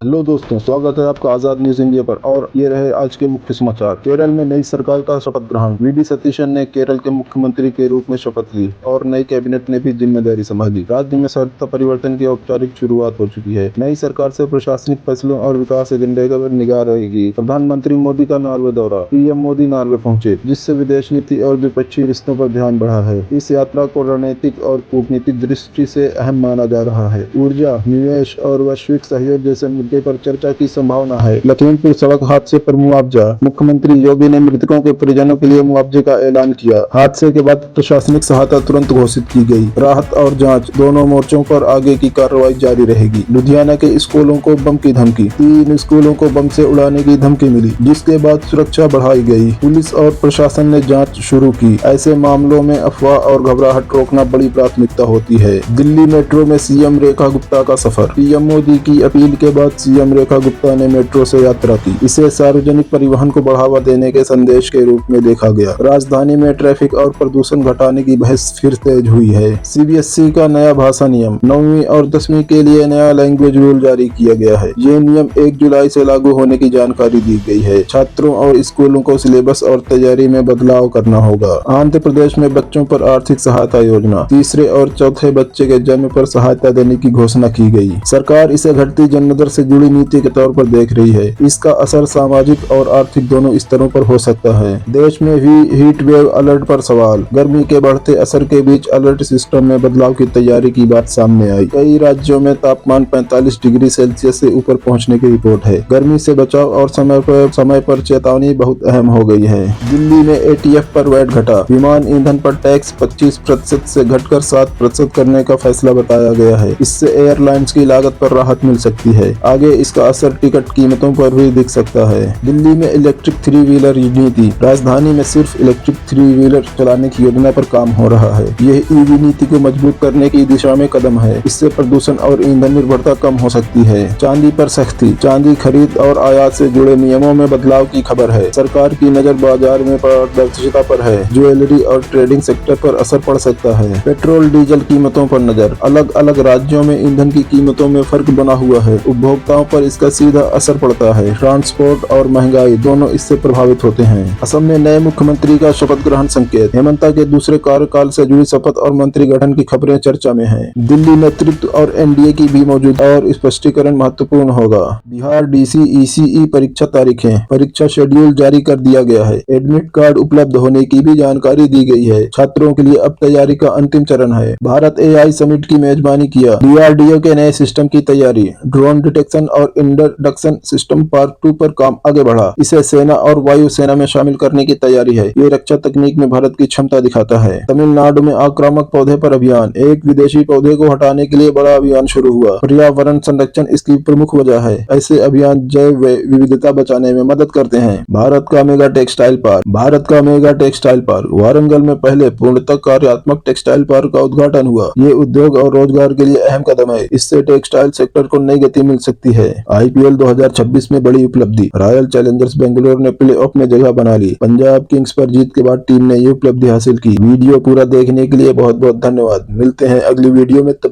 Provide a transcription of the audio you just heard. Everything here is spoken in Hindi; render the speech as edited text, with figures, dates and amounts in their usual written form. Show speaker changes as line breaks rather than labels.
हेलो दोस्तों, स्वागत है आपका आजाद न्यूज इंडिया पर। और ये रहे आज के मुख्य समाचार। केरल में नई सरकार का शपथ ग्रहण। वीडी सतीशन ने केरल के मुख्यमंत्री के रूप में शपथ ली और नई कैबिनेट ने भी जिम्मेदारी संभाली। राज्य में सत्ता परिवर्तन की औपचारिक शुरुआत हो चुकी है। नई सरकार से प्रशासनिक फैसलों और विकास एजेंडे पर निगाह रहेगी। प्रधानमंत्री मोदी का नॉर्वे दौरा। पीएम मोदी नॉर्वे पहुंचे, जिससे विदेश नीति और द्विपक्षीय रिश्तों पर ध्यान बढ़ा है। इस यात्रा को रणनीतिक और कूटनीतिक दृष्टि से अहम माना जा रहा है। ऊर्जा, निवेश और वैश्विक सहयोग जैसे मुद्दे पर चर्चा की संभावना है। लखीमपुर सड़क हादसे पर मुआवजा। मुख्यमंत्री योगी ने मृतकों के परिजनों के लिए मुआवजे का ऐलान किया। हादसे के बाद प्रशासनिक सहायता तुरंत घोषित की गई। राहत और जांच दोनों मोर्चों पर आगे की कार्रवाई जारी रहेगी। लुधियाना के स्कूलों को बम की धमकी। 3 स्कूलों को बम से उड़ाने की धमकी मिली, जिसके बाद सुरक्षा बढ़ाई गई। पुलिस और प्रशासन ने जांच शुरू की। ऐसे मामलों में अफवाह और घबराहट रोकना बड़ी प्राथमिकता होती है। दिल्ली मेट्रो में सीएम रेखा गुप्ता का सफर। पीएम मोदी की अपील के बाद सीएम रेखा गुप्ता ने मेट्रो से यात्रा की। इसे सार्वजनिक परिवहन को बढ़ावा देने के संदेश के रूप में देखा गया। राजधानी में ट्रैफिक और प्रदूषण घटाने की बहस फिर तेज हुई है। सीबीएसई का नया भाषा नियम। 9वीं और 10वीं के लिए नया लैंग्वेज रूल जारी किया गया है। ये नियम 1 जुलाई से लागू होने की जानकारी दी गई है। छात्रों और स्कूलों को सिलेबस और तैयारी में बदलाव करना होगा। आंध्र प्रदेश में बच्चों पर आर्थिक सहायता योजना। तीसरे और चौथे बच्चे के जन्म पर सहायता देने की घोषणा की गई। सरकार इसे घटती जन्म दर से जुड़ी नीति के तौर पर देख रही है। इसका असर सामाजिक और आर्थिक दोनों स्तरों पर हो सकता है। देश में भी हीट वेव अलर्ट पर सवाल। गर्मी के बढ़ते असर के बीच अलर्ट सिस्टम में बदलाव की तैयारी की बात सामने आई। कई राज्यों में तापमान 45 डिग्री सेल्सियस से ऊपर पहुंचने की रिपोर्ट है। गर्मी से बचाव और समय पर चेतावनी बहुत अहम हो गई है। दिल्ली में एटीएफ पर वैट घटा। विमान ईंधन पर टैक्स 25% से घटकर 7% करने का फैसला बताया गया है। इससे एयरलाइंस की लागत पर राहत मिल सकती है। आगे इसका असर टिकट कीमतों पर भी दिख सकता है। दिल्ली में इलेक्ट्रिक 3 व्हीलर नीति। राजधानी में सिर्फ इलेक्ट्रिक 3 व्हीलर चलाने की योजना पर काम हो रहा है। यह ईवी नीति को मजबूत करने की दिशा में कदम है। इससे प्रदूषण और ईंधन निर्भरता कम हो सकती है। चांदी पर सख्ती। चांदी खरीद और आयात से जुड़े नियमों में बदलाव की खबर है। सरकार की नजर बाजार में पारदर्शिता पर है। ज्वेलरी और ट्रेडिंग सेक्टर पर असर पड़ सकता है। पेट्रोल डीजल कीमतों पर नजर। अलग अलग राज्यों में ईंधन की कीमतों में फर्क बना हुआ है। उपभोक्ताओं पर इसका सीधा असर पड़ता है। ट्रांसपोर्ट और महंगाई दोनों इससे प्रभावित होते हैं। असम में नए मुख्यमंत्री का शपथ ग्रहण संकेत। हेमंता के दूसरे कार्यकाल से जुड़ी शपथ और मंत्री गठन की खबरें चर्चा में हैं। दिल्ली नेतृत्व और एनडीए की भी मौजूद और स्पष्टीकरण महत्वपूर्ण होगा। बिहार डीसी ईसीई परीक्षा तारीखें। परीक्षा शेड्यूल जारी कर दिया गया है। एडमिट कार्ड उपलब्ध होने की भी जानकारी दी गई है। छात्रों के लिए अब तैयारी का अंतिम चरण है। भारत एआई समिट की मेजबानी किया। डीआरडीओ के नए सिस्टम की तैयारी। ड्रोन डिटेक्शन और इंटरडक्शन सिस्टम पार्ट 2 पर काम आगे बढ़ा। इसे सेना और वायु सेना में शामिल करने की तैयारी है। ये रक्षा तकनीक में भारत की क्षमता दिखाता है। तमिलनाडु में आक्रामक पौधे पर अभियान। एक विदेशी पौधे को हटाने के लिए बड़ा अभियान शुरू हुआ। पर्यावरण संरक्षण इसकी प्रमुख वजह है। ऐसे अभियान जैव विविधता बचाने में मदद करते हैं। भारत का मेगा टेक्सटाइल पार्क। भारत का मेगा टेक्सटाइल पार्क वारंगल में पहले पूर्णतः कार्यात्मक टेक्सटाइल पार्क का उद्घाटन हुआ। ये उद्योग और रोजगार के लिए अहम कदम है। इससे टेक्सटाइल सेक्टर को नई गति मिल सकती है। आईपीएल 2026 में बड़ी उपलब्धि। रॉयल चैलेंजर्स बेंगलुरु ने प्लेऑफ में जगह बना ली। पंजाब किंग्स पर जीत के बाद टीम ने ये उपलब्धि हासिल की। वीडियो पूरा देखने के लिए बहुत बहुत धन्यवाद। मिलते हैं अगली वीडियो में, तब तक